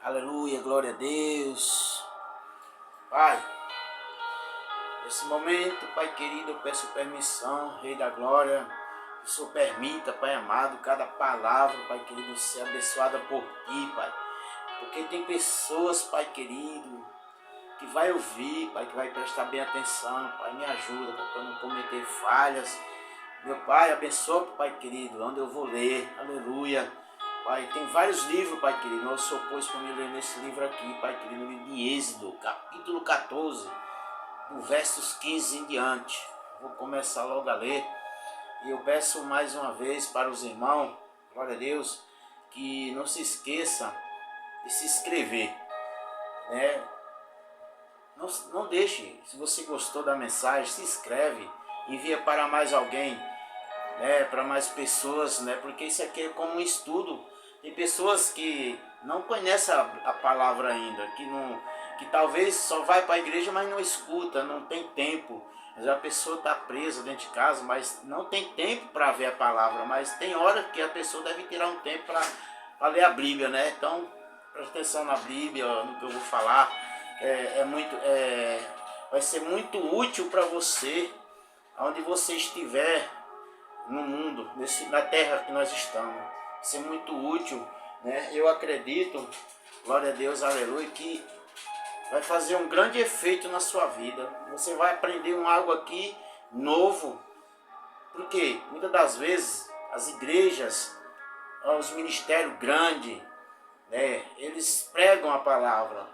Aleluia, glória a Deus. Pai, nesse momento, Pai querido, eu peço permissão, Rei da Glória, que o Senhor permita, Pai amado, cada palavra, Pai querido, ser abençoada por Ti, Pai. Porque tem pessoas, Pai querido, que vai ouvir, Pai, que vai prestar bem atenção. Pai, me ajuda, Pai, para não cometer falhas. Meu Pai, abençoa, Pai querido, onde eu vou ler. Aleluia. Pai, tem vários livros, Pai querido. O Senhor pôs para me ler nesse livro aqui, Pai querido, no livro de Êxodo, capítulo 14, do versos 15 em diante. Vou começar logo a ler. E eu peço mais uma vez para os irmãos, glória a Deus, que não se esqueça de se inscrever, né? Não deixe, se você gostou da mensagem, se inscreve, envia para mais alguém, né? Para mais pessoas, né? Porque isso aqui é como um estudo. Tem pessoas que não conhecem a palavra ainda, que talvez só vai para a igreja, mas não escuta, não tem tempo. Mas a pessoa está presa dentro de casa, mas não tem tempo para ver a palavra. Mas tem hora que a pessoa deve tirar um tempo para ler a Bíblia, né? Então, presta atenção na Bíblia, no que eu vou falar. Vai ser muito útil para você, onde você estiver no mundo, na terra que nós estamos. Vai ser muito útil, né? Eu acredito, glória a Deus, aleluia, que vai fazer um grande efeito na sua vida. Você vai aprender algo aqui novo. Porque muitas das vezes as igrejas, os ministérios grandes, né, eles pregam a palavra.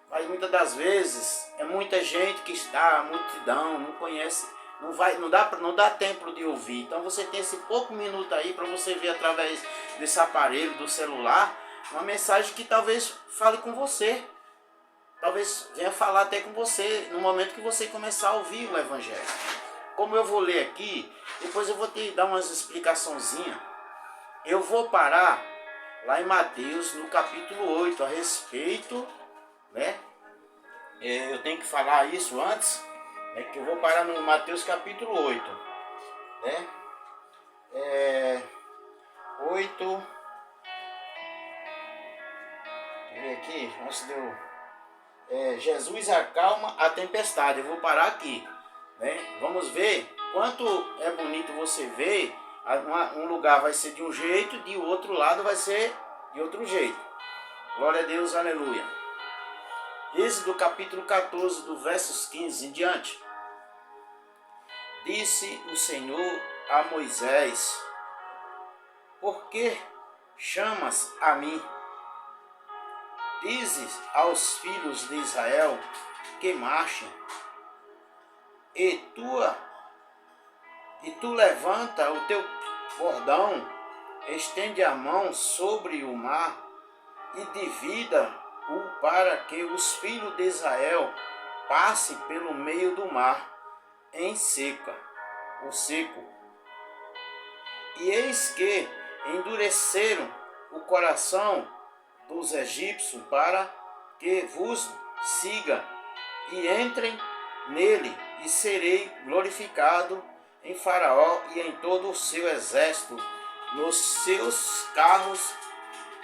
Mas muitas das vezes é muita gente que está, a multidão, não conhece, não dá tempo de ouvir. Então você tem esse pouco minuto aí para você ver através desse aparelho, do celular, uma mensagem que talvez fale com você. Talvez venha falar até com você no momento que você começar a ouvir o Evangelho. Como eu vou ler aqui, depois eu vou te dar umas explicaçõezinhas. Eu vou parar lá em Mateus, no capítulo 8, a respeito, né? Eu tenho que falar isso antes, né? Que eu vou parar no Mateus capítulo 8, né? 8. Deixa eu ver aqui, antes de eu... Jesus acalma a tempestade. Eu vou parar aqui, né? Vamos ver quanto é bonito você ver. Um lugar vai ser de um jeito, de outro lado vai ser de outro jeito. Glória a Deus, aleluia. Êxodo capítulo 14, do versos 15 em diante. Disse o Senhor a Moisés: por que chamas a mim? Dizes aos filhos de Israel que marchem, e tu levanta o teu bordão, estende a mão sobre o mar e divida-o para que os filhos de Israel passem pelo meio do mar em seco. E eis que endureceram o coração dos egípcios para que vos siga e entrem nele, e serei glorificado em Faraó e em todo o seu exército, nos seus carros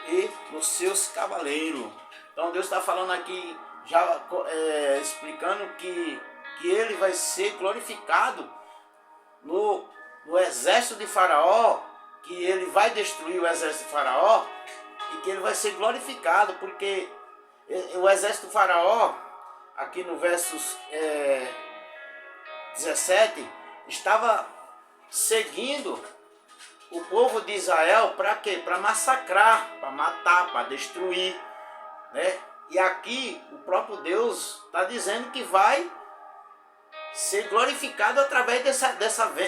e nos seus cavaleiros. Então Deus está falando aqui, já explicando que ele vai ser glorificado no exército de Faraó, que ele vai destruir o exército de Faraó, e que ele vai ser glorificado, porque o exército do Faraó, aqui no versos 17, estava seguindo o povo de Israel para quê? Para massacrar, para matar, para destruir, né? E aqui o próprio Deus está dizendo que vai ser glorificado através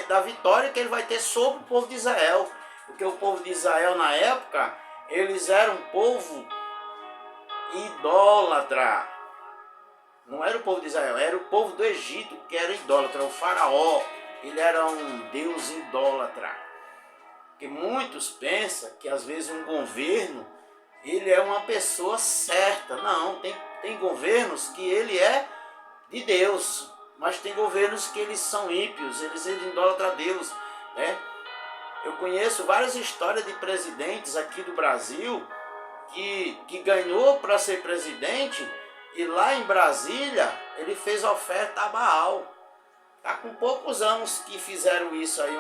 da vitória que ele vai ter sobre o povo de Israel. Porque o povo de Israel na época, eles eram um povo idólatra. Não era o povo de Israel, era o povo do Egito que era idólatra. O faraó, ele era um deus idólatra. Porque muitos pensam que às vezes um governo, ele é uma pessoa certa. Não, tem governos que ele é de Deus, mas tem governos que eles são ímpios, eles idolatram a Deus, né? Eu conheço várias histórias de presidentes aqui do Brasil que ganhou para ser presidente, e lá em Brasília ele fez oferta a Baal. Tá com poucos anos que fizeram isso aí,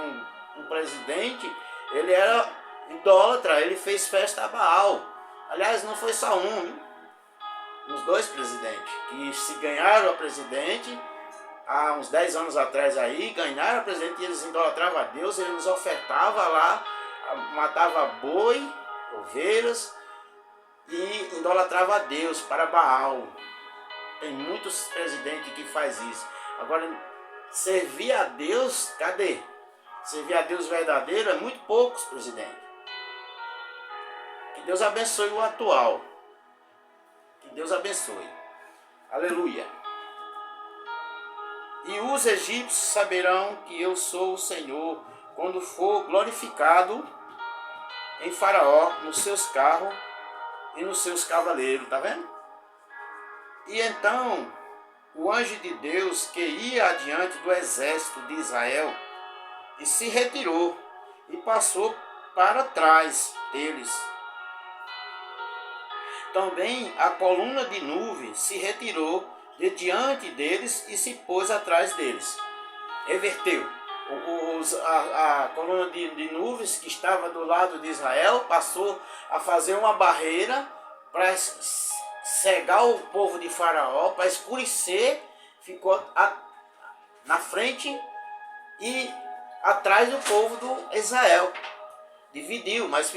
um presidente, ele era idólatra, ele fez festa a Baal. Aliás, não foi só uns dois presidentes que se ganharam a presidente há uns 10 anos atrás aí, ganharam a presidente e eles idolatravam a Deus, eles ofertavam lá, matava boi, ovelhas e idolatrava a Deus para Baal. Tem muitos presidentes que faz isso. Agora, servir a Deus, cadê? Servir a Deus verdadeiro é muito poucos presidentes. Que Deus abençoe o atual. Que Deus abençoe. Aleluia. E os egípcios saberão que eu sou o Senhor quando for glorificado em Faraó, nos seus carros e nos seus cavaleiros. Tá vendo? E então o anjo de Deus que ia adiante do exército de Israel e se retirou e passou para trás deles. Também a coluna de nuvem se retirou de diante deles e se pôs atrás deles. Reverteu. A coluna de nuvens que estava do lado de Israel passou a fazer uma barreira para cegar o povo de Faraó, para escurecer, ficou na frente e atrás do povo do Israel. Dividiu, mas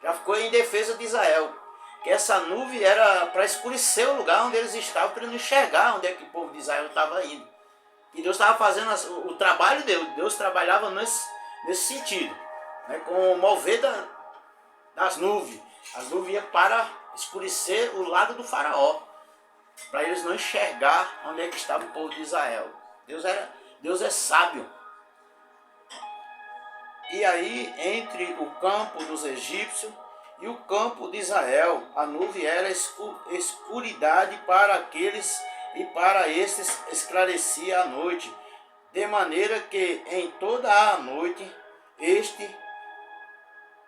já ficou em defesa de Israel. Que essa nuvem era para escurecer o lugar onde eles estavam, para não enxergar onde é que o povo de Israel estava indo. E Deus estava fazendo o trabalho de Deus. Deus trabalhava nesse sentido, né, com o mover das nuvens. As nuvens iam para escurecer o lado do Faraó, para eles não enxergar onde é que estava o povo de Israel. Deus é sábio. E aí, entre o campo dos egípcios e o campo de Israel, a nuvem era escuridade para aqueles e para estes esclarecia a noite, de maneira que em toda a noite este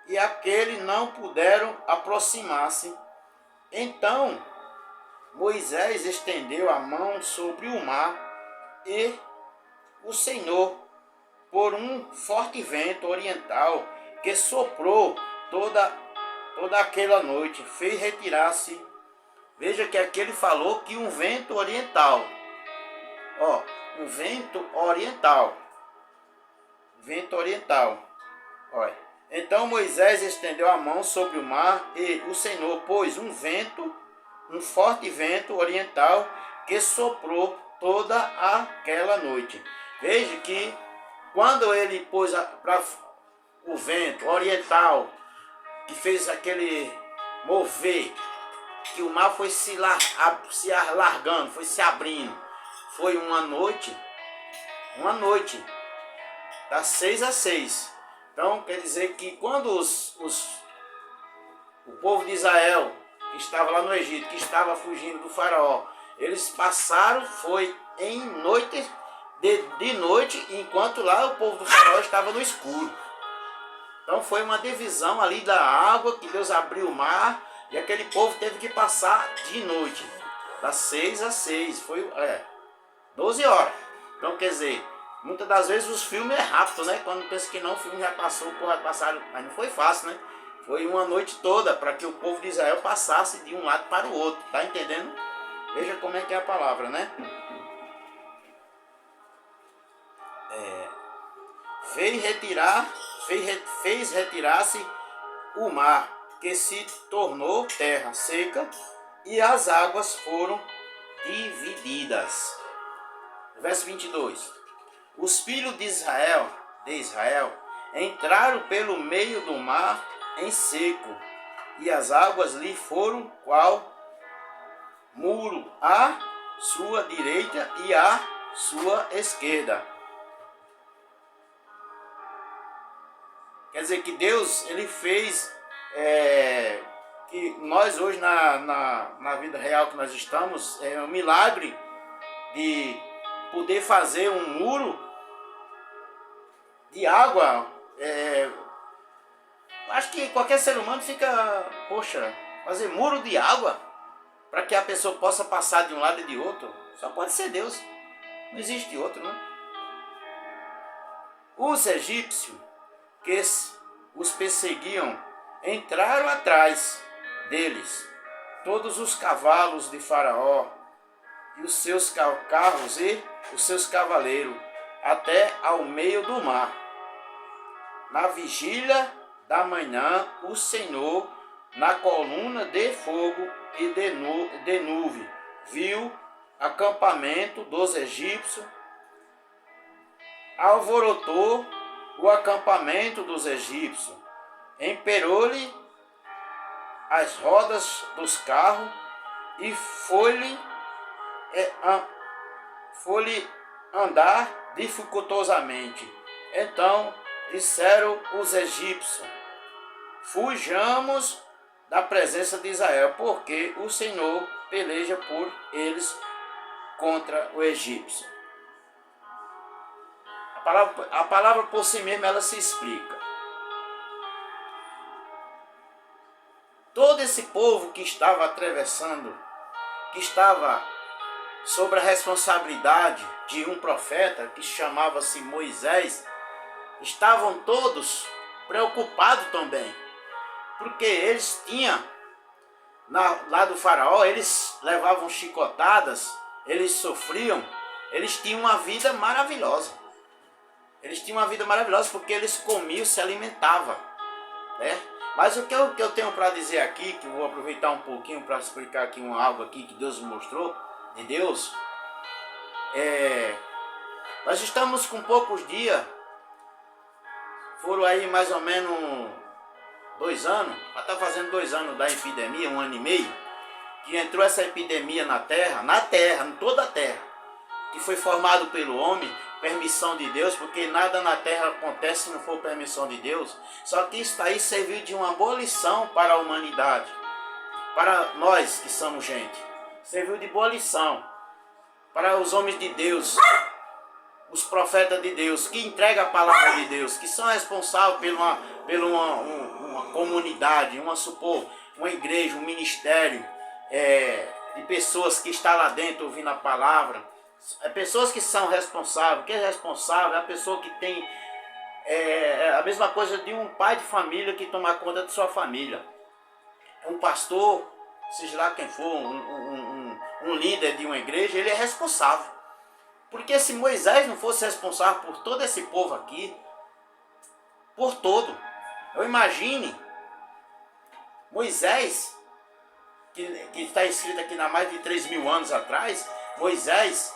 e aquele não puderam aproximar-se. Então Moisés estendeu a mão sobre o mar e o Senhor, por um forte vento oriental que soprou toda aquela noite, fez retirar-se. Veja que aqui ele falou que um vento oriental. Ó, um vento oriental. Vento oriental. Olha. Então Moisés estendeu a mão sobre o mar e o Senhor pôs um forte vento oriental que soprou toda aquela noite. Veja que quando ele pôs o vento oriental, que fez aquele mover, que o mar foi se alargando, foi se abrindo. Foi uma noite, das 6 às 6. Então quer dizer que quando o povo de Israel, que estava lá no Egito, que estava fugindo do faraó, eles passaram, foi em noite, de noite, enquanto lá o povo do faraó estava no escuro. Então foi uma divisão ali da água, que Deus abriu o mar, e aquele povo teve que passar de noite, das 6 às 6, foi 12 horas. Então quer dizer, muitas das vezes os filmes é rápido, né? Quando pensa que não, o filme já passou, o povo já passaram, mas não foi fácil, né? Foi uma noite toda para que o povo de Israel passasse de um lado para o outro, tá entendendo? Veja como é que é a palavra, né? Fez retirar-se o mar, que se tornou terra seca, e as águas foram divididas. Verso 22. Os filhos de Israel entraram pelo meio do mar em seco, e as águas lhe foram qual muro à sua direita e à sua esquerda. Quer dizer que Deus, ele fez que nós hoje na vida real que nós estamos, é um milagre de poder fazer um muro de água. Acho que qualquer ser humano fica, poxa, fazer muro de água para que a pessoa possa passar de um lado e de outro. Só pode ser Deus. Não existe outro, né? Os egípcios que os perseguiam entraram atrás deles, todos os cavalos de Faraó e os seus carros e os seus cavaleiros, até ao meio do mar. Na vigília da manhã, o Senhor, na coluna de fogo e de nuvem, viu acampamento dos egípcios, alvorotou o acampamento dos egípcios, emperou-lhe as rodas dos carros e foi-lhe andar dificultosamente. Então disseram os egípcios: fujamos da presença de Israel, porque o Senhor peleja por eles contra o egípcio. A palavra por si mesma ela se explica. Todo esse povo que estava atravessando, que estava sob a responsabilidade de um profeta que chamava-se Moisés, estavam todos preocupados também, porque eles tinham, lá do faraó, eles levavam chicotadas, eles sofriam, eles tinham uma vida maravilhosa. Eles tinham uma vida maravilhosa porque eles comiam, se alimentavam, né? Mas o que eu tenho para dizer aqui, que eu vou aproveitar um pouquinho para explicar aqui algo aqui que Deus me mostrou, de Deus, nós estamos com poucos dias, foram aí mais ou menos 2 anos, já está fazendo 2 anos da epidemia, 1 ano e meio, que entrou essa epidemia na terra, em toda a terra, que foi formado pelo homem, permissão de Deus, porque nada na terra acontece se não for permissão de Deus. Só que isso aí serviu de uma boa lição para a humanidade, para nós que somos gente. Serviu de boa lição para os homens de Deus, os profetas de Deus, que entregam a palavra de Deus, que são responsáveis por uma comunidade, uma igreja, um ministério de pessoas que estão lá dentro ouvindo a palavra. Pessoas que são responsáveis. Quem é responsável é a pessoa que tem a mesma coisa de um pai de família que toma conta de sua família. Um pastor, seja lá quem for, um líder de uma igreja, ele é responsável. Porque se Moisés não fosse responsável por todo esse povo aqui, por todo, eu imagine Moisés, que está escrito aqui há mais de 3.000 anos atrás, Moisés,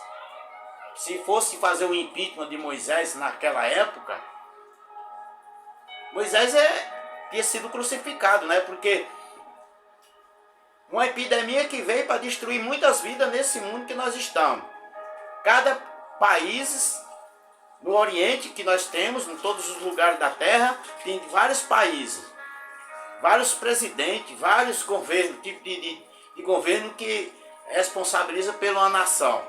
se fosse fazer o impeachment de Moisés naquela época, Moisés tinha sido crucificado, né? Porque uma epidemia que veio para destruir muitas vidas nesse mundo que nós estamos. Cada país no Oriente que nós temos, em todos os lugares da Terra, tem vários países, vários presidentes, vários governos, tipo de governo que responsabiliza pela uma nação.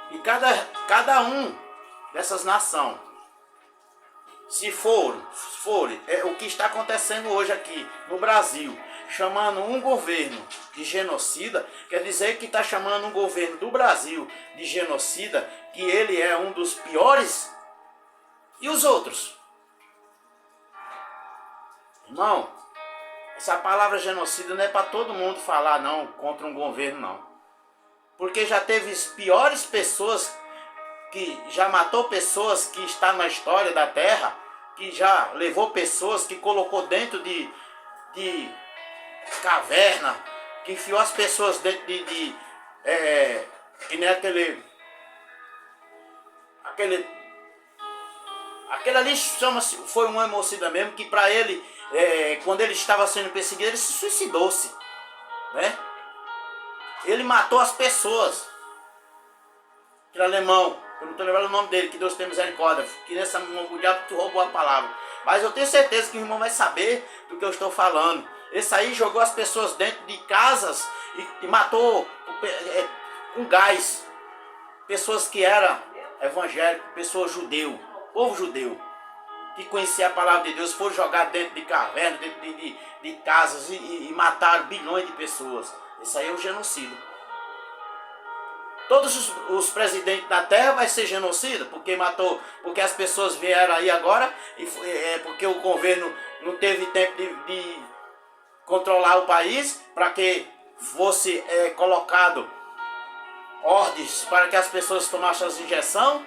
E cada um dessas nações, se for o que está acontecendo hoje aqui no Brasil, chamando um governo de genocida, quer dizer que está chamando um governo do Brasil de genocida, que ele é um dos piores, e os outros? Irmão, essa palavra genocida não é para todo mundo falar não, contra um governo não. Porque já teve piores pessoas, que já matou pessoas que estão na história da terra, que já levou pessoas, que colocou dentro de caverna, que enfiou as pessoas dentro que nem aquele ali chama-se, foi um homicida mesmo, que para ele, quando ele estava sendo perseguido, ele se suicidou-se, né? Ele matou as pessoas. Aquele alemão, eu não estou lembrando o nome dele, que Deus tenha misericórdia, que nessa mulher que roubou a palavra. Mas eu tenho certeza que o irmão vai saber do que eu estou falando. Esse aí jogou as pessoas dentro de casas e matou com gás. Pessoas que eram evangélicos, pessoas judeu, povo judeu. que conhecia a palavra de Deus, foram jogados dentro de cavernas, dentro de casas e mataram bilhões de pessoas. Isso aí é um genocídio. Todos os presidentes da terra vai ser genocida, porque matou, porque as pessoas vieram aí agora, porque o governo não teve tempo de controlar o país, para que fosse colocado ordens para que as pessoas tomassem as injeções.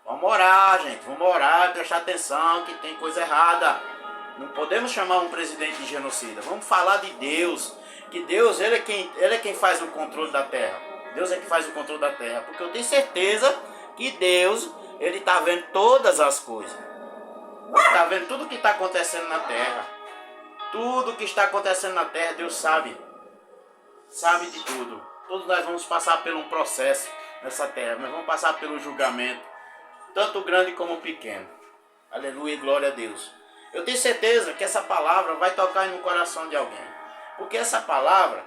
Vamos orar, gente, vamos orar, prestar atenção que tem coisa errada. Não podemos chamar um presidente de genocida. Vamos falar de Deus, que Deus, ele é quem faz o controle da terra. Deus é que faz o controle da terra, porque eu tenho certeza que Deus, ele está vendo todas as coisas. Ele está vendo tudo o que está acontecendo na terra. Tudo o que está acontecendo na terra, Deus sabe. Sabe de tudo. Todos nós vamos passar por um processo nessa terra. Nós vamos passar pelo julgamento, tanto grande como pequeno. Aleluia e glória a Deus. Eu tenho certeza que essa palavra vai tocar no coração de alguém. Porque essa palavra,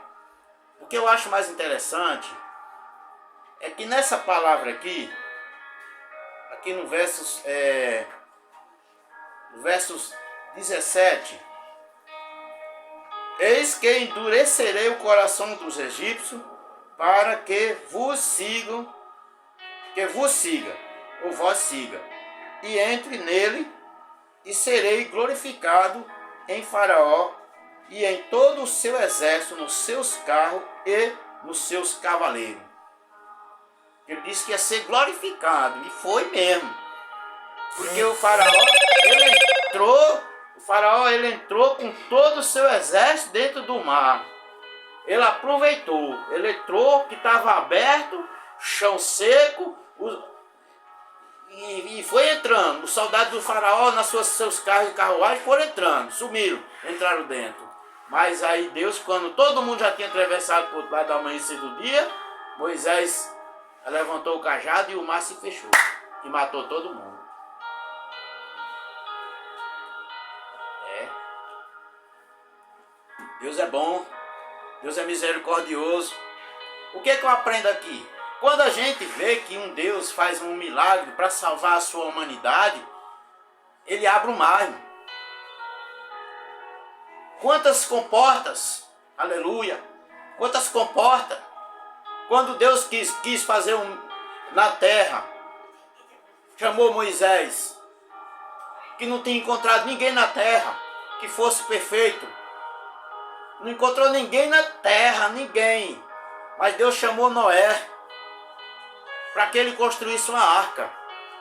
o que eu acho mais interessante, é que nessa palavra aqui no versos 17, eis que endurecerei o coração dos egípcios para que vos siga, ou vós siga, e entre nele, e serei glorificado em Faraó e em todo o seu exército, nos seus carros e nos seus cavaleiros. Ele disse que ia ser glorificado, e foi mesmo. Porque o Faraó, ele entrou com todo o seu exército dentro do mar. Ele aproveitou, ele entrou, que estava aberto, chão seco, e foi entrando. Os soldados do Faraó, nas seus carros e carruagens, foram entrando, sumiram, entraram dentro. Mas aí Deus, quando todo mundo já tinha atravessado para o outro lado do amanhecer do dia, Moisés levantou o cajado e o mar se fechou, e matou todo mundo. Deus é bom, Deus é misericordioso. O que é que eu aprendo aqui? Quando a gente vê que um Deus faz um milagre para salvar a sua humanidade, ele abre o mar. Quantas comportas, aleluia, quantas comportas, quando Deus quis fazer na terra, chamou Moisés, que não tinha encontrado ninguém na terra que fosse perfeito, não encontrou ninguém na terra, ninguém, mas Deus chamou Noé, para que ele construísse uma arca.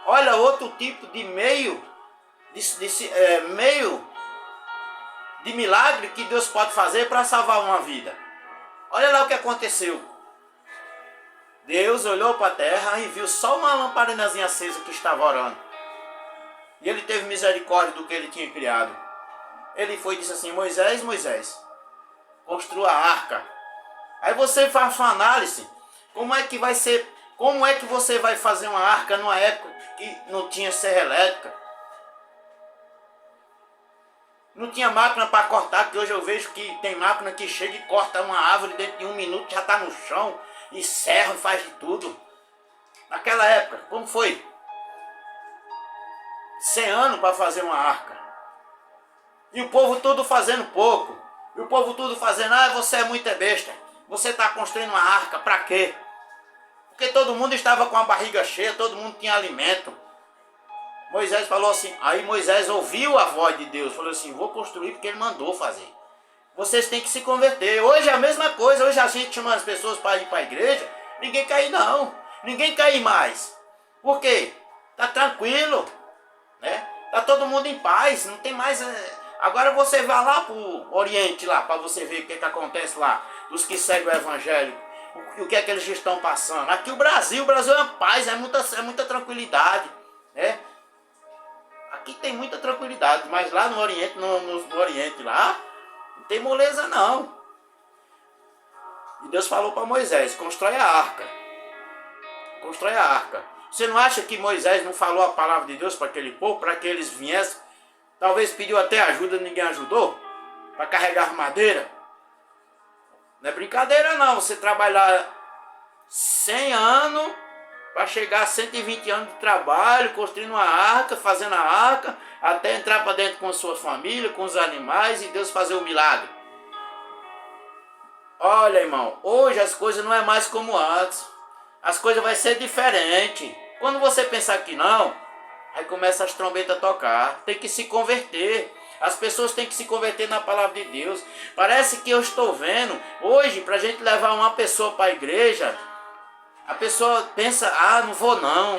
Olha outro tipo de meio de milagre que Deus pode fazer para salvar uma vida. Olha lá o que aconteceu. Deus olhou para a terra e viu só uma lamparinazinha acesa que estava orando. E ele teve misericórdia do que ele tinha criado. Ele foi e disse assim: Moisés, construa a arca. Aí você faz uma análise, como é que você vai fazer uma arca numa época que não tinha serra elétrica? Não tinha máquina para cortar, que hoje eu vejo que tem máquina que chega e corta uma árvore dentro de 1 minuto, já está no chão, e serra e faz de tudo. Naquela época, como foi? 100 anos para fazer uma arca. E o povo tudo fazendo pouco. E o povo tudo fazendo: você é muito besta. Você está construindo uma arca, para quê? Porque todo mundo estava com a barriga cheia, todo mundo tinha alimento. Moisés falou assim, aí Moisés ouviu a voz de Deus, falou assim: vou construir porque ele mandou fazer. Vocês têm que se converter. Hoje é a mesma coisa, hoje a gente chama as pessoas para ir para a igreja, ninguém quer ir não, ninguém quer ir mais. Por quê? Tá tranquilo, né? Tá todo mundo em paz, não tem mais... Agora você vai lá para o Oriente, lá, para você ver o que acontece lá, dos que seguem o Evangelho, o que é que eles estão passando. Aqui o Brasil é uma paz, é muita tranquilidade, né? Aqui tem muita tranquilidade, mas lá no Oriente, no Oriente lá, não tem moleza não. E Deus falou para Moisés: constrói a arca. Constrói a arca. Você não acha que Moisés não falou a palavra de Deus para aquele povo, para que eles viessem? Talvez pediu até ajuda, ninguém ajudou, para carregar madeira. Não é brincadeira não, você trabalhar 100 anos Para chegar a 120 anos de trabalho, construindo uma arca, fazendo a arca, até entrar para dentro com a sua família, com os animais e Deus fazer o milagre. Olha, irmão, hoje as coisas não é mais como antes. As coisas vai ser diferente. Quando você pensar que não, aí começa as trombetas a tocar. Tem que se converter. As pessoas têm que se converter na palavra de Deus. Parece que eu estou vendo hoje, para a gente levar uma pessoa para a igreja, a pessoa pensa, ah, não vou não.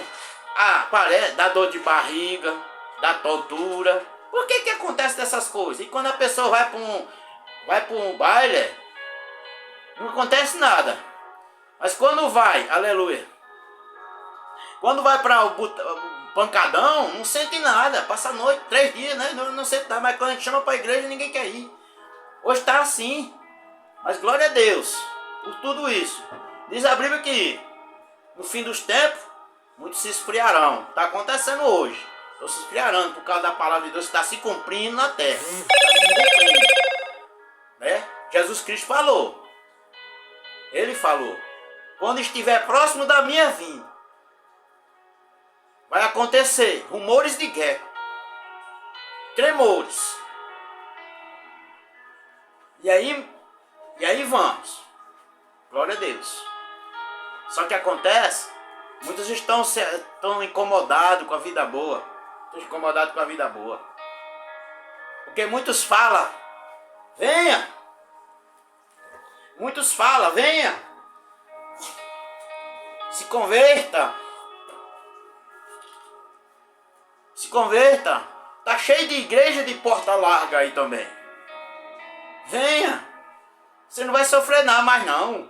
Ah, parece, dá dor de barriga, dá tontura. Por que que acontece dessas coisas? E quando a pessoa vai para um baile, não acontece nada. Mas quando vai, aleluia, quando vai para o pancadão, não sente nada. Passa a noite, 3 dias, né? Não sente nada. Mas quando a gente chama para a igreja, ninguém quer ir. Hoje está assim. Mas glória a Deus por tudo isso. Diz a Bíblia que no fim dos tempos, muitos se esfriarão. Está acontecendo hoje. Estão se esfriarão por causa da palavra de Deus que está se cumprindo na terra. Está se cumprindo. Né? Jesus Cristo falou. Ele falou. Quando estiver próximo da minha vinda, vai acontecer rumores de guerra, tremores. E aí vamos. Glória a Deus. Só que acontece, muitos estão incomodados com a vida boa. Estão incomodados com a vida boa. Porque muitos falam, venha. Muitos falam, venha. Se converta. Se converta. Tá cheio de igreja de porta larga aí também. Venha. Você não vai sofrer nada mais não.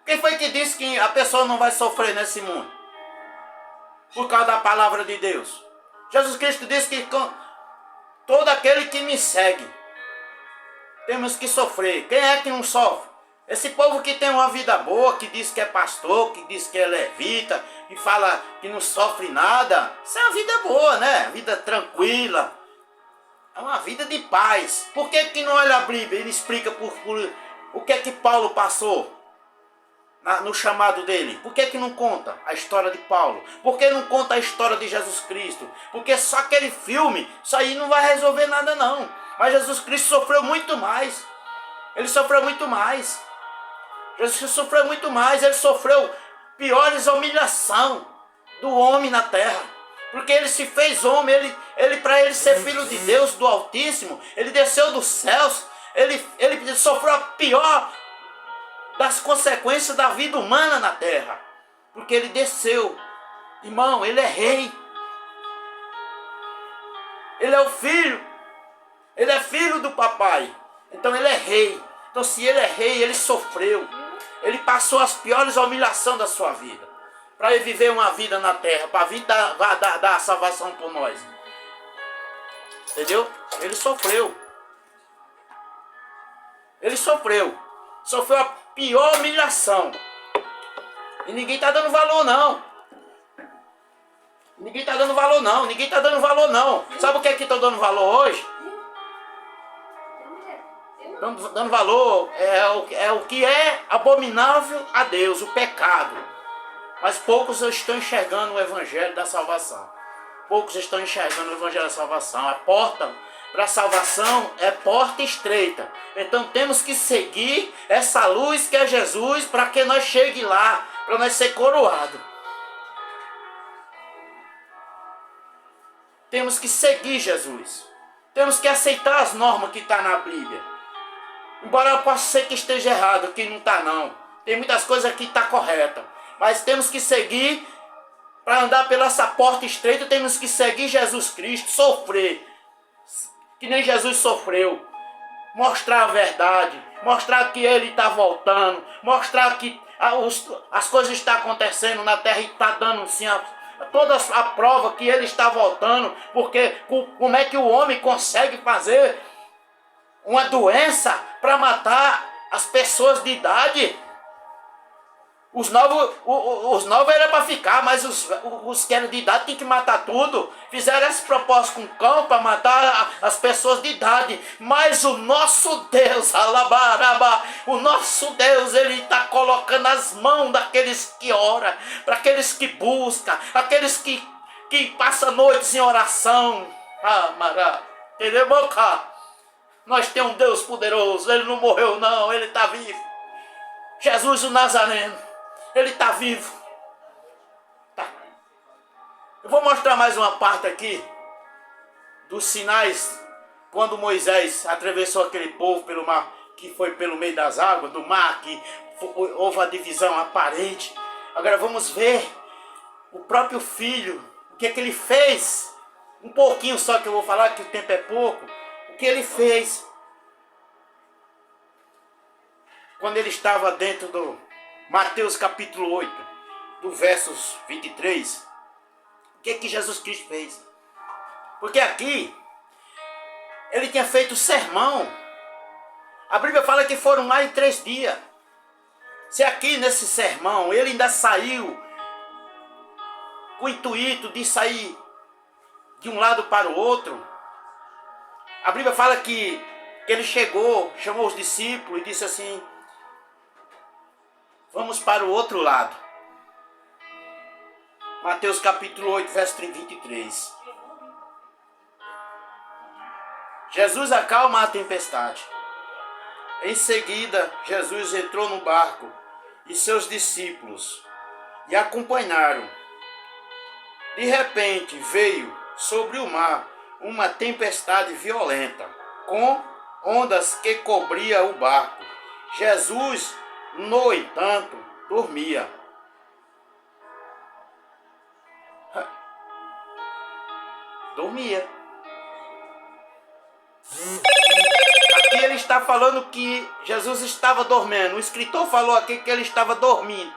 Quem foi que disse que a pessoa não vai sofrer nesse mundo? Por causa da palavra de Deus. Jesus Cristo disse que todo aquele que me segue, temos que sofrer. Quem é que não sofre? Esse povo que tem uma vida boa, que diz que é pastor, que diz que é levita, que fala que não sofre nada. Isso é uma vida boa, né? Vida tranquila. É uma vida de paz. Por que que não olha a Bíblia? Ele explica por o que é que Paulo passou no chamado dele. Por que que não conta a história de Paulo? Por que não conta a história de Jesus Cristo? Porque só aquele filme, isso aí não vai resolver nada não. Mas Jesus Cristo sofreu muito mais. Ele sofreu muito mais. Jesus sofreu muito mais. Ele sofreu piores humilhações do homem na terra. Porque ele se fez homem. Ele para ele ser filho de Deus, do Altíssimo, ele desceu dos céus. Ele sofreu a pior das consequências da vida humana na terra. Porque ele desceu. Irmão, ele é rei. Ele é o filho. Ele é filho do papai. Então ele é rei. Então se ele é rei, ele sofreu. Ele passou as piores humilhações da sua vida. Para ele viver uma vida na terra. Para vir dar a salvação por nós. Entendeu? Ele sofreu. Ele sofreu. Sofreu a pior humilhação. E ninguém está dando valor não. Ninguém está dando valor não. Ninguém está dando valor não. Sabe o que é que estão dando valor hoje? Dando valor é o que é abominável a Deus, o pecado. Mas poucos estão enxergando o evangelho da salvação. Poucos estão enxergando o evangelho da salvação. A porta para a salvação é porta estreita. Então temos que seguir essa luz que é Jesus para que nós chegue lá, para nós ser coroados. Temos que seguir Jesus. Temos que aceitar as normas que estão na Bíblia. Embora possa ser que esteja errado, que não está não. Tem muitas coisas que estão corretas. Mas temos que seguir, para andar pela essa porta estreita, temos que seguir Jesus Cristo, sofrer. Que nem Jesus sofreu. Mostrar a verdade. Mostrar que Ele está voltando. Mostrar que as coisas estão acontecendo na terra e está dando assim, toda a prova que Ele está voltando. Porque como é que o homem consegue fazer uma doença para matar as pessoas de idade? Os novos era para ficar, mas os que eram de idade tinham que matar tudo. Fizeram esse propósito com cão para matar as pessoas de idade. Mas o nosso Deus, alabaraba, o nosso Deus, ele está colocando as mãos daqueles que oram, para aqueles que buscam, aqueles que passam noites em oração. Amará, tereboca. Nós temos um Deus poderoso, ele não morreu não, ele está vivo. Jesus o Nazareno. Ele está vivo. Tá. Eu vou mostrar mais uma parte aqui dos sinais quando Moisés atravessou aquele povo pelo mar, que foi pelo meio das águas, do mar, que houve a divisão aparente. Agora vamos ver o próprio filho, o que é que ele fez. Um pouquinho só que eu vou falar, que o tempo é pouco. O que ele fez quando ele estava dentro do Mateus capítulo 8, do versos 23, o que Jesus Cristo fez? Porque aqui, ele tinha feito sermão. A Bíblia fala que foram mais de 3 dias. Se aqui nesse sermão, ele ainda saiu com o intuito de sair de um lado para o outro. A Bíblia fala que ele chegou, chamou os discípulos e disse assim: vamos para o outro lado. Mateus capítulo 8, verso 23. Jesus acalma a tempestade. Em seguida, Jesus entrou no barco e seus discípulos e acompanharam. De repente veio sobre o mar uma tempestade violenta, com ondas que cobria o barco. Jesus, no entanto, dormia. Dormia. Aqui ele está falando que Jesus estava dormindo. O escritor falou aqui que ele estava dormindo.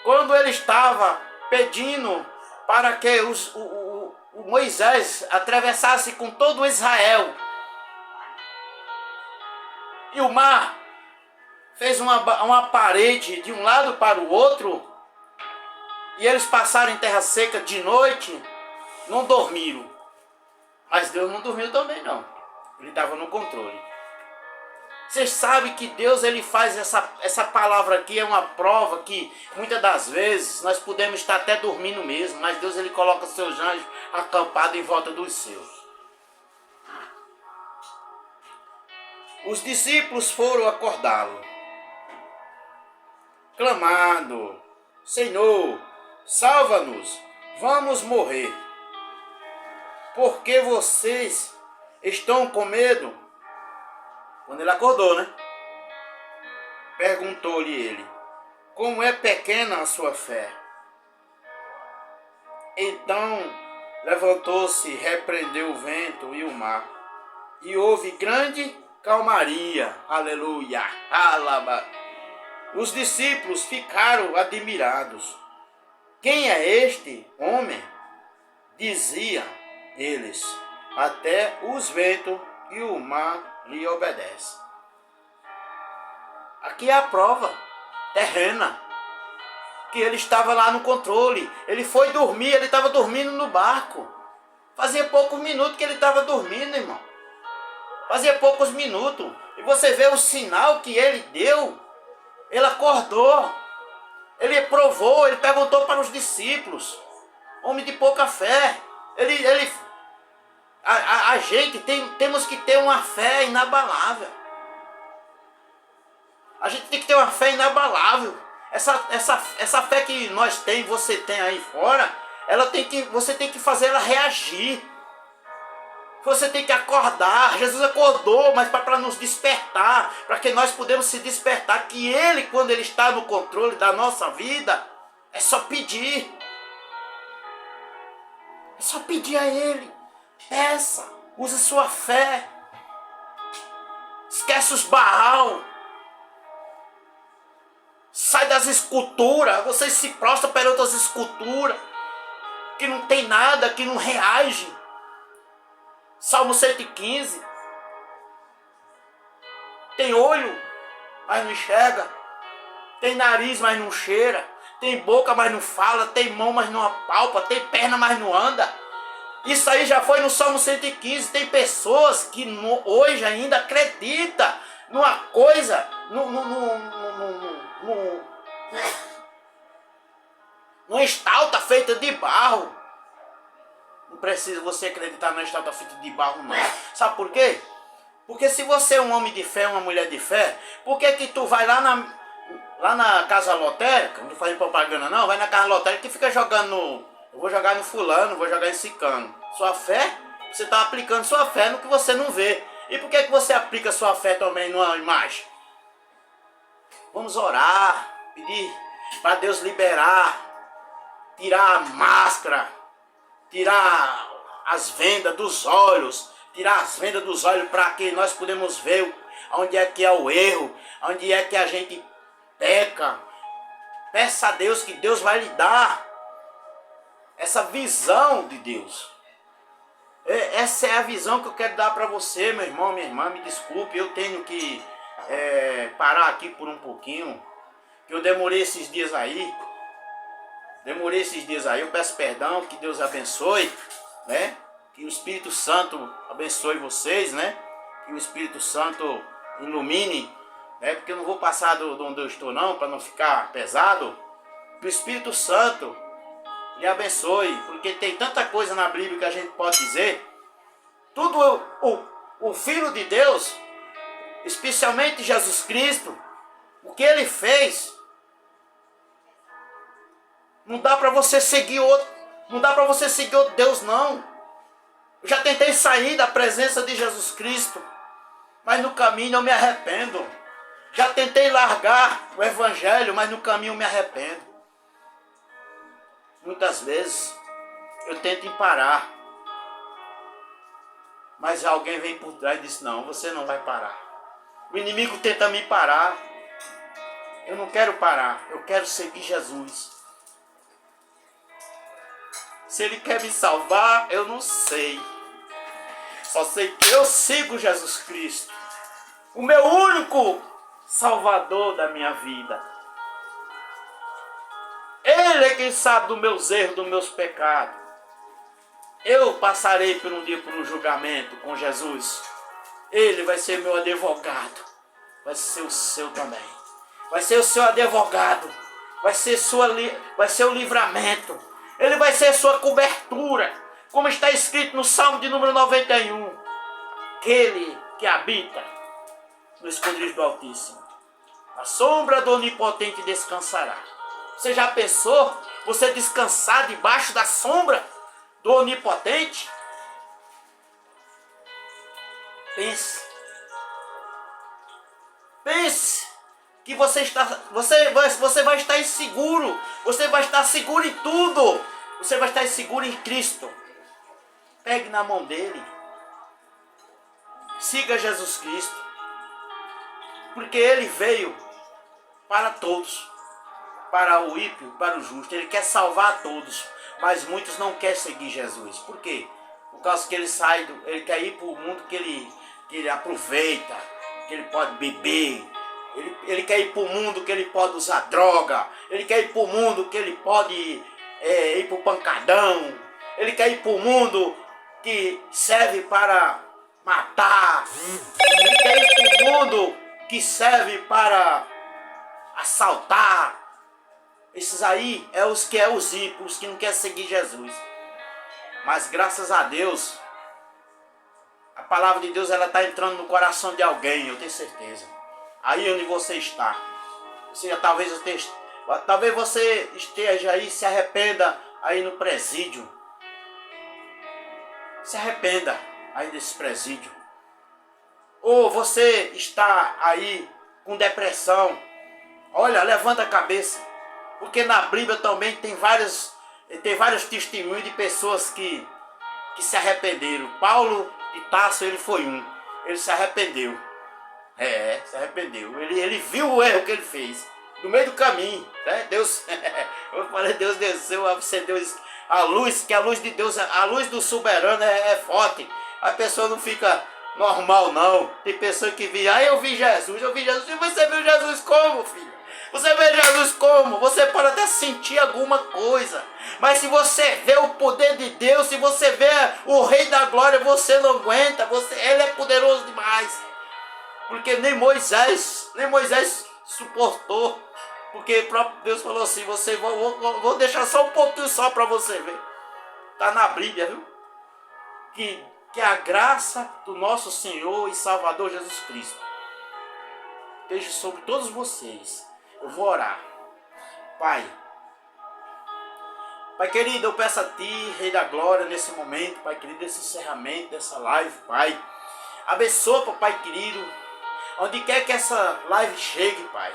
Quando ele estava pedindo para que o Moisés atravessasse com todo Israel, e o mar fez uma parede de um lado para o outro, e eles passaram em terra seca de noite, não dormiram. Mas Deus não dormiu também não. Ele estava no controle. Vocês sabem que Deus, ele faz essa palavra aqui, é uma prova que muitas das vezes nós podemos estar até dormindo mesmo, mas Deus, ele coloca seus anjos acampados em volta dos seus. Os discípulos foram acordá-lo, clamando: Senhor, salva-nos, vamos morrer. Porque vocês estão com medo? Quando ele acordou, né? Perguntou-lhe ele: como é pequena a sua fé? Então levantou-se, repreendeu o vento e o mar, e houve grande calmaria. Aleluia! Alaba! Os discípulos ficaram admirados. Quem é este homem? Diziam eles. Até os ventos e o mar lhe obedecem. Aqui é a prova terrena, que ele estava lá no controle. Ele foi dormir, ele estava dormindo no barco. Fazia poucos minutos que ele estava dormindo, irmão. Fazia poucos minutos. E você vê o sinal que ele deu. Ele acordou. Ele provou, ele perguntou para os discípulos. Homem de pouca fé. A gente temos que ter uma fé inabalável. A gente tem que ter uma fé inabalável. Essa fé que nós temos, você tem aí fora, você tem que fazer ela reagir. Você tem que acordar. Jesus acordou, mas para nos despertar, para que nós podemos se despertar, que Ele, quando Ele está no controle da nossa vida, é só pedir. É só pedir a Ele. Peça, use sua fé. Esquece os Baal. Sai das esculturas. Você se prostra perante as esculturas que não tem nada, que não reage. Salmo 115. tem olho, mas não enxerga. Tem nariz, mas não cheira. Tem boca, mas não fala. Tem mão, mas não apalpa. Tem perna, mas não anda. Isso aí já foi no Salmo 115. Tem pessoas que hoje ainda acreditam numa coisa, numa estátua feita de barro. Não precisa você acreditar numa estátua feita de barro, não. Sabe por quê? Porque se você é um homem de fé, uma mulher de fé, por que tu vai lá na casa lotérica, não tô fazendo propaganda não, vai na casa lotérica e fica jogando eu vou jogar no fulano, vou jogar em cicano. Sua fé, você está aplicando sua fé no que você não vê. E por que você aplica sua fé também numa imagem? Vamos orar, pedir para Deus liberar, tirar a máscara, tirar as vendas dos olhos, para que nós podemos ver onde é que é o erro, onde é que a gente peca. Peça a Deus que Deus vai lhe dar essa visão de Deus. Essa é a visão que eu quero dar para você, meu irmão, minha irmã. Me desculpe, eu tenho que parar aqui por um pouquinho, que eu demorei esses dias aí. Eu peço perdão, que Deus abençoe, né? Que o Espírito Santo abençoe vocês, né? Que o Espírito Santo ilumine, né? Porque eu não vou passar de onde eu estou não, para não ficar pesado. Que o Espírito Santo lhe abençoe, porque tem tanta coisa na Bíblia que a gente pode dizer. Tudo o Filho de Deus, especialmente Jesus Cristo, o que ele fez, não dá para você seguir outro, Deus não. Eu já tentei sair da presença de Jesus Cristo, mas no caminho eu me arrependo. Já tentei largar o Evangelho, mas no caminho eu me arrependo. Muitas vezes eu tento parar, mas alguém vem por trás e diz: não, você não vai parar. O inimigo tenta me parar. Eu não quero parar, eu quero seguir Jesus. Se ele quer me salvar, eu não sei. Só sei que eu sigo Jesus Cristo, o meu único Salvador da minha vida. Ele é quem sabe dos meus erros, dos meus pecados. Eu passarei por um dia por um julgamento com Jesus. Ele vai ser meu advogado. Vai ser o seu também. Vai ser o seu advogado. Vai ser o livramento. Ele vai ser sua cobertura. Como está escrito no Salmo de número 91. Aquele que habita no esconderijo do Altíssimo, a sombra do Onipotente descansará. Você já pensou você descansar debaixo da sombra do Onipotente? Pense que você vai estar inseguro. Você vai estar seguro em tudo. Você vai estar seguro em Cristo. Pegue na mão dele. Siga Jesus Cristo. Porque ele veio para todos. Para o ímpio, para o justo. Ele quer salvar todos. Mas muitos não querem seguir Jesus. Por quê? Por causa que ele quer ir para o mundo que ele aproveita. Que ele pode beber. Ele quer ir para o mundo que ele pode usar droga. Ele quer ir para o mundo que ele pode ir para o pancadão. Ele quer ir para o mundo que serve para matar. Ele quer ir para o mundo que serve para assaltar. Esses aí os ímpios, os que não querem seguir Jesus. Mas graças a Deus, a palavra de Deus ela está entrando no coração de alguém, eu tenho certeza. Aí onde você está. Talvez você esteja aí, se arrependa aí no presídio. Se arrependa aí desse presídio. Ou você está aí com depressão. Olha, levanta a cabeça. Porque na Bíblia também tem vários testemunhos de pessoas que se arrependeram. Paulo de Tarso, ele foi um. Ele se arrependeu. Se arrependeu. Ele viu o erro que ele fez. No meio do caminho. Né? Deus, eu falei, Deus desceu, acendeu a luz, que a luz de Deus, a luz do soberano é forte. A pessoa não fica normal não. Tem pessoa que vê, eu vi Jesus. E você viu Jesus como, filho? Você vê Jesus como? Você pode até sentir alguma coisa. Mas se você vê o poder de Deus, se você vê o Rei da Glória, você não aguenta. Ele é poderoso demais. Porque nem Moisés suportou. Porque o próprio Deus falou assim, vou deixar só um pouquinho só para você ver. Está na Bíblia, viu? Que a graça do nosso Senhor e Salvador Jesus Cristo esteja sobre todos vocês. Eu vou orar. Pai querido, eu peço a Ti, Rei da Glória, nesse momento, Pai querido, esse encerramento dessa live, Pai. Abençoa, Pai querido, onde quer que essa live chegue, Pai.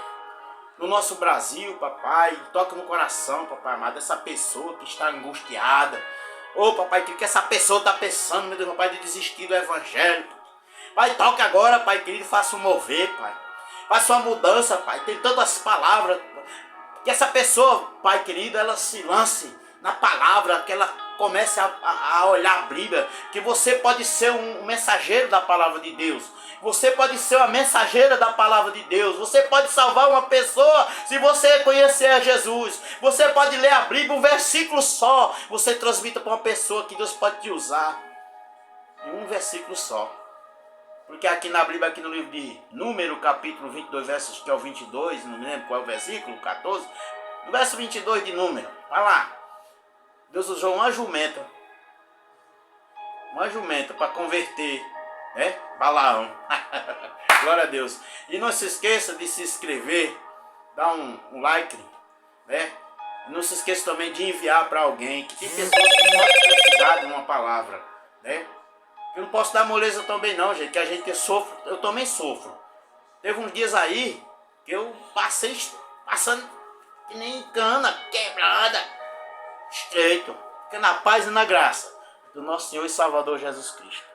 No nosso Brasil, Papai, toca no coração, Papai amado, dessa pessoa que está angustiada. Papai querido, que essa pessoa está pensando, meu Deus, Pai, de desistir do Evangelho. Pai, toque agora, Pai querido, faça um mover, Pai. Faça uma mudança, Pai. Tem tantas palavras. Que essa pessoa, Pai querido, ela se lance na palavra, que ela comece a olhar a Bíblia. Que você pode ser um mensageiro da palavra de Deus. Você pode ser uma mensageira da palavra de Deus. Você pode salvar uma pessoa se você conhecer a Jesus. Você pode ler a Bíblia, um versículo só. Você transmita para uma pessoa que Deus pode te usar. Em um versículo só. Porque aqui na Bíblia, aqui no livro de Número, capítulo 22, versos, que é o 22, não me lembro qual é o versículo, 14. No verso 22 de Número, vai lá. Deus usou uma jumenta para converter, né? Balaão. Glória a Deus. E não se esqueça de se inscrever, dar um like, né? Não se esqueça também de enviar para alguém, que tem pessoas que podem precisar de uma palavra, né? Eu não posso dar moleza também não, gente, que a gente sofre, eu também sofro. Teve uns dias aí que eu passando que nem cana, quebrada, estreito, que na paz e na graça do nosso Senhor e Salvador Jesus Cristo.